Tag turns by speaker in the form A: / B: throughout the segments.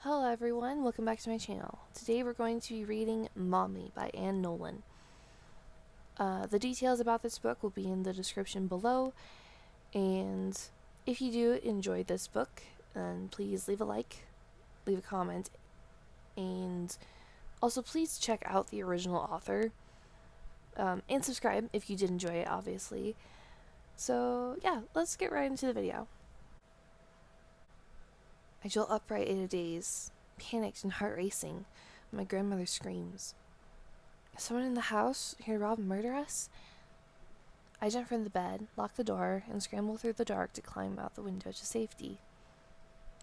A: Hello everyone, welcome back to my channel. Today we're going to be reading Mommy by Nowlin. The details about this book will be in the description below, and if you do enjoy this book, then please leave a like, leave a comment, and also please check out the original author, and subscribe if you did enjoy it, obviously. So yeah, let's get right into the video. I jolt upright in a daze, panicked and heart racing. My grandmother screams. Is someone in the house here to rob and murder us? I jump from the bed, lock the door, and scramble through the dark to climb out the window to safety.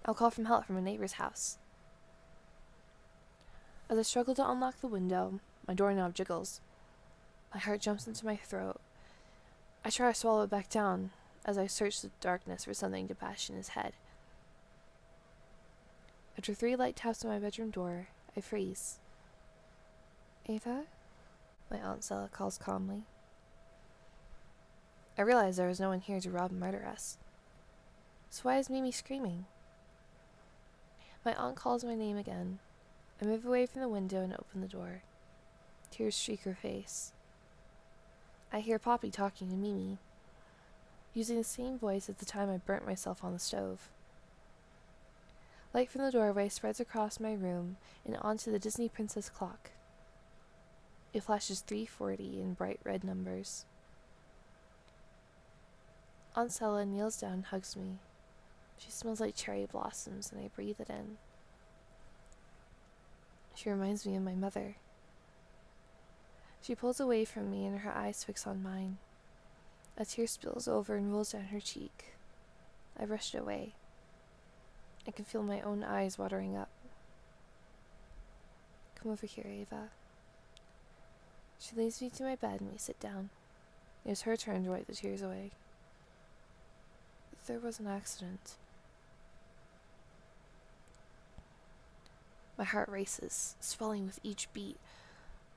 A: I'll call for help from a neighbor's house. As I struggle to unlock the window, my doorknob jiggles. My heart jumps into my throat. I try to swallow it back down as I search the darkness for something to bash in his head. After 3 light taps on my bedroom door, I freeze. Ava? My Aunt Stella calls calmly. I realize there was no one here to rob and murder us. So why is Mimi screaming? My aunt calls my name again. I move away from the window and open the door. Tears streak her face. I hear Poppy talking to Mimi, using the same voice at the time I burnt myself on the stove. Light from the doorway spreads across my room and onto the Disney Princess clock. It flashes 3:40 in bright red numbers. Aunt Stella kneels down and hugs me. She smells like cherry blossoms and I breathe it in. She reminds me of my mother. She pulls away from me and her eyes fix on mine. A tear spills over and rolls down her cheek. I brush it away. I can feel my own eyes watering up. Come over here, Ava. She leads me to my bed and we sit down. It is her turn to wipe the tears away. There was an accident. My heart races, swelling with each beat,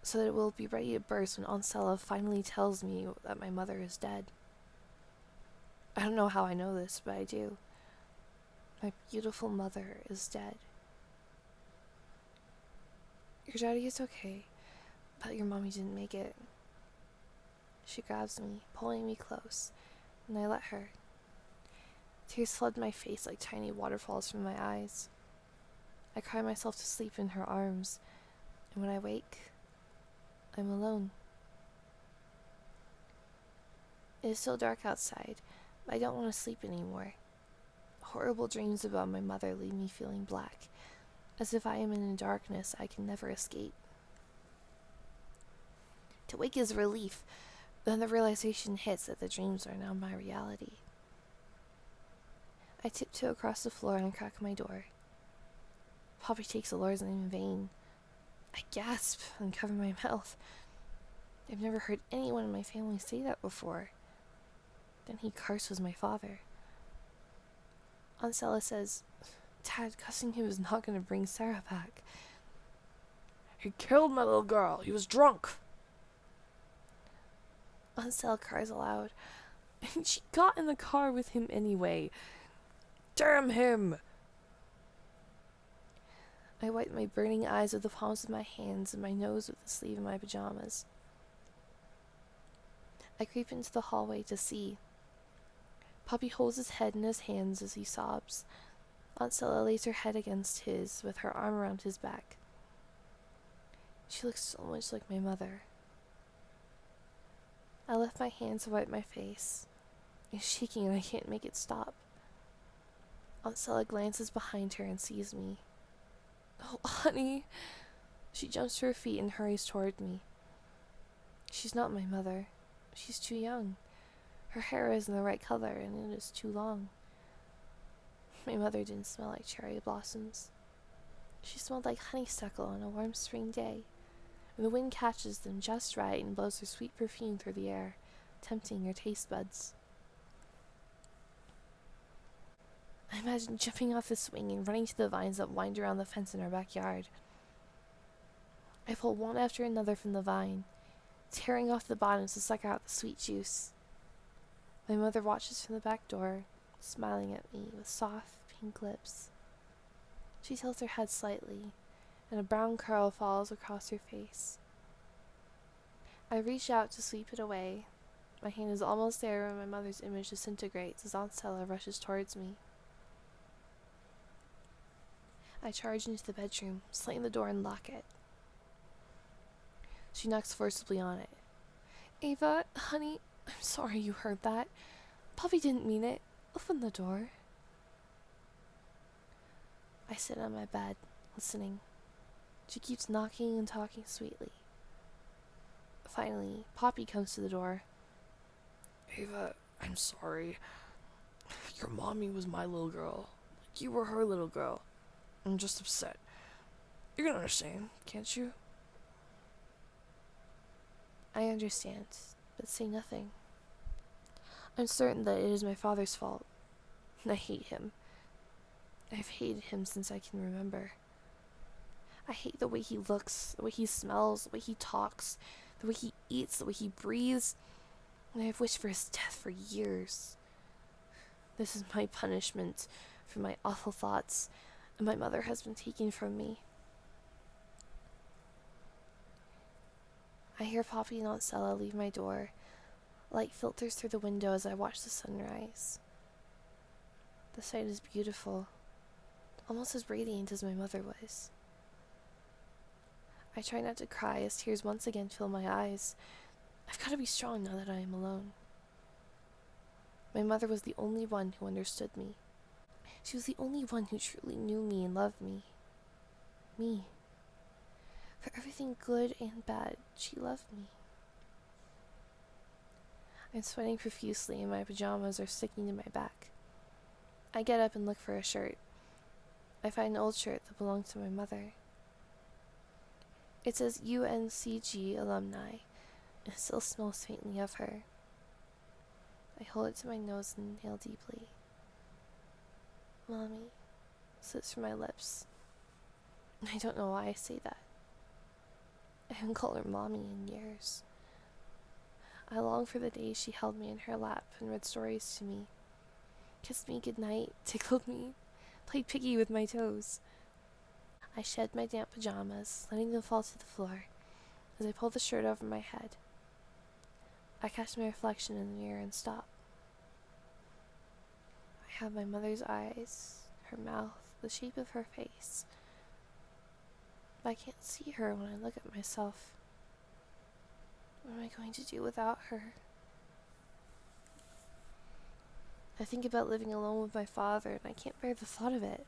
A: so that it will be ready to burst when Aunt Stella finally tells me that my mother is dead. I don't know how I know this, but I do. My beautiful mother is dead. Your daddy is okay, but your mommy didn't make it. She grabs me, pulling me close, and I let her. Tears flood my face like tiny waterfalls from my eyes. I cry myself to sleep in her arms, and when I wake, I'm alone. It is still dark outside, but I don't want to sleep anymore. Horrible dreams about my mother leave me feeling black, as if I am in a darkness I can never escape. To wake is a relief, then the realization hits that the dreams are now my reality. I tiptoe across the floor and crack my door. Poppy takes the Lord's name in vain. I gasp and cover my mouth. I've never heard anyone in my family say that before. Then he curses my father. Aunt Stella says, Dad, cussing him is not going to bring Sarah back. He killed my little girl. He was drunk. Aunt Stella cries aloud. And she got in the car with him anyway. Damn him! I wipe my burning eyes with the palms of my hands and my nose with the sleeve of my pajamas. I creep into the hallway to see. Poppy holds his head in his hands as he sobs. Aunt Stella lays her head against his with her arm around his back. She looks so much like my mother. I lift my hands to wipe my face. It's shaking and I can't make it stop. Aunt Stella glances behind her and sees me. Oh, honey. She jumps to her feet and hurries toward me. She's not my mother. She's too young. Her hair isn't the right color and it is too long. My mother didn't smell like cherry blossoms. She smelled like honeysuckle on a warm spring day, when the wind catches them just right and blows their sweet perfume through the air, tempting your taste buds. I imagine jumping off the swing and running to the vines that wind around the fence in our backyard. I pull one after another from the vine, tearing off the bottoms to suck out the sweet juice. My mother watches from the back door, smiling at me with soft pink lips. She tilts her head slightly, and a brown curl falls across her face. I reach out to sweep it away. My hand is almost there when my mother's image disintegrates as Aunt Stella rushes towards me. I charge into the bedroom, slam the door and lock it. She knocks forcibly on it. "Ava, honey, I'm sorry you heard that. Puppy didn't mean it. Open the door." I sit on my bed, listening. She keeps knocking and talking sweetly. Finally, Poppy comes to the door.
B: Ava, I'm sorry. Your mommy was my little girl. Like you were her little girl. I'm just upset. You're gonna understand, can't you?
A: I understand, but say nothing. I'm certain that it is my father's fault. I hate him. I've hated him since I can remember. I hate the way he looks, the way he smells, the way he talks, the way he eats, the way he breathes, and I've wished for his death for years. This is my punishment for my awful thoughts, and my mother has been taken from me. I hear Poppy and Aunt Stella leave my door. Light filters through the window as I watch the sunrise. The sight is beautiful, almost as radiant as my mother was. I try not to cry as tears once again fill my eyes. I've got to be strong now that I am alone. My mother was the only one who understood me. She was the only one who truly knew me and loved me. Me. For everything good and bad, she loved me. I'm sweating profusely and my pajamas are sticking to my back. I get up and look for a shirt. I find an old shirt that belonged to my mother. It says UNCG alumni, and it still smells faintly of her. I hold it to my nose and inhale deeply. "Mommy," slips from my lips. I don't know why I say that. I haven't called her Mommy in years. I long for the days she held me in her lap and read stories to me, kissed me goodnight, tickled me, played piggy with my toes. I shed my damp pajamas, letting them fall to the floor as I pull the shirt over my head. I catch my reflection in the mirror and stop. I have my mother's eyes, her mouth, the shape of her face. But I can't see her when I look at myself. What am I going to do without her? I think about living alone with my father, and I can't bear the thought of it.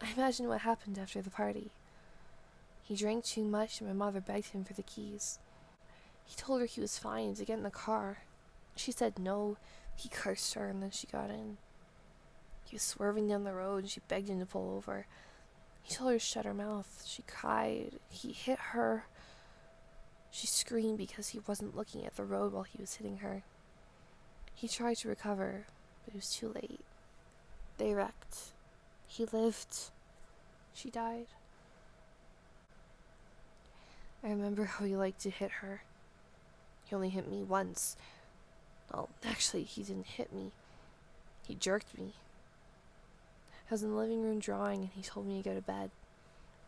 A: I imagine what happened after the party. He drank too much, and my mother begged him for the keys. He told her he was fine to get in the car. She said no. He cursed her, and then she got in. He was swerving down the road, and she begged him to pull over. He told her to shut her mouth. She cried. He hit her. She screamed because he wasn't looking at the road while he was hitting her. He tried to recover, but it was too late. They wrecked. He lived. She died. I remember how he liked to hit her. He only hit me once. Well, actually, he didn't hit me. He jerked me. I was in the living room drawing, and he told me to go to bed.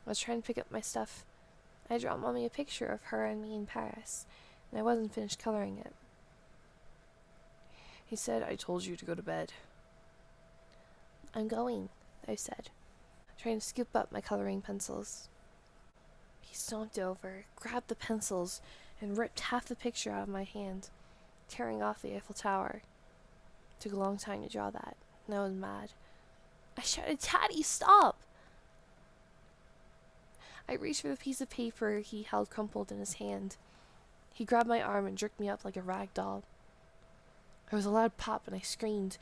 A: I was trying to pick up my stuff. I drawn Mommy a picture of her and me in Paris, and I wasn't finished coloring it.
B: He said, "I told you to go to bed."
A: "I'm going," I said, trying to scoop up my coloring pencils. He stomped over, grabbed the pencils, and ripped half the picture out of my hand, tearing off the Eiffel Tower. It took a long time to draw that, and I was mad. I shouted, "Daddy, stop!" I reached for the piece of paper he held crumpled in his hand. He grabbed my arm and jerked me up like a rag doll. There was a loud pop and I screamed.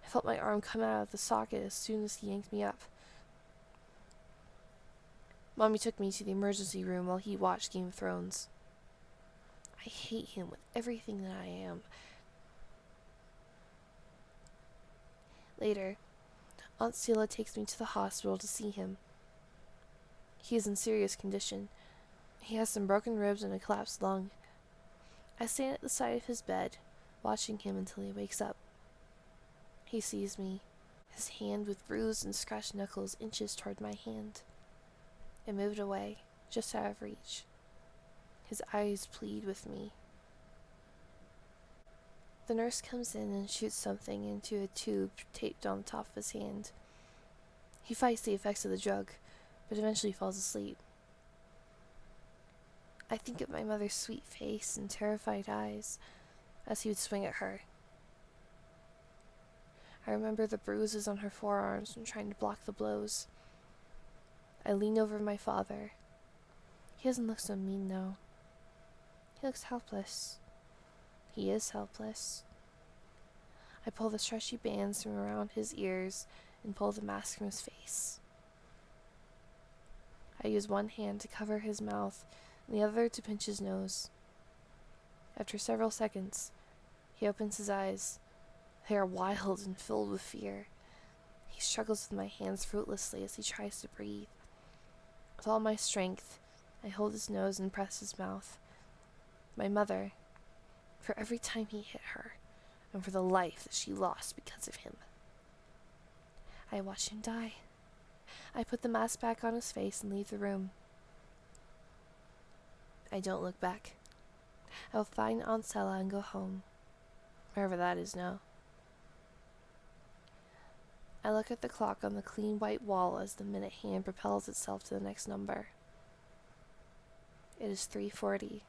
A: I felt my arm come out of the socket as soon as he yanked me up. Mommy took me to the emergency room while he watched Game of Thrones. I hate him with everything that I am. Later, Aunt Stella takes me to the hospital to see him. He is in serious condition. He has some broken ribs and a collapsed lung. I stand at the side of his bed, watching him until he wakes up. He sees me. His hand with bruised and scratched knuckles inches toward my hand. It moved away, just out of reach. His eyes plead with me. The nurse comes in and shoots something into a tube taped on the top of his hand. He fights the effects of the drug, but eventually falls asleep. I think of my mother's sweet face and terrified eyes as he would swing at her. I remember the bruises on her forearms from trying to block the blows. I lean over my father. He doesn't look so mean now. He looks helpless. He is helpless. I pull the stretchy bands from around his ears and pull the mask from his face. I use one hand to cover his mouth and the other to pinch his nose. After several seconds, he opens his eyes. They are wild and filled with fear. He struggles with my hands fruitlessly as he tries to breathe. With all my strength, I hold his nose and press his mouth. My mother, for every time he hit her, and for the life that she lost because of him. I watch him die. I put the mask back on his face and leave the room. I don't look back. I will find Aunt Sella and go home, wherever that is now. I look at the clock on the clean white wall as the minute hand propels itself to the next number. It is 3:40.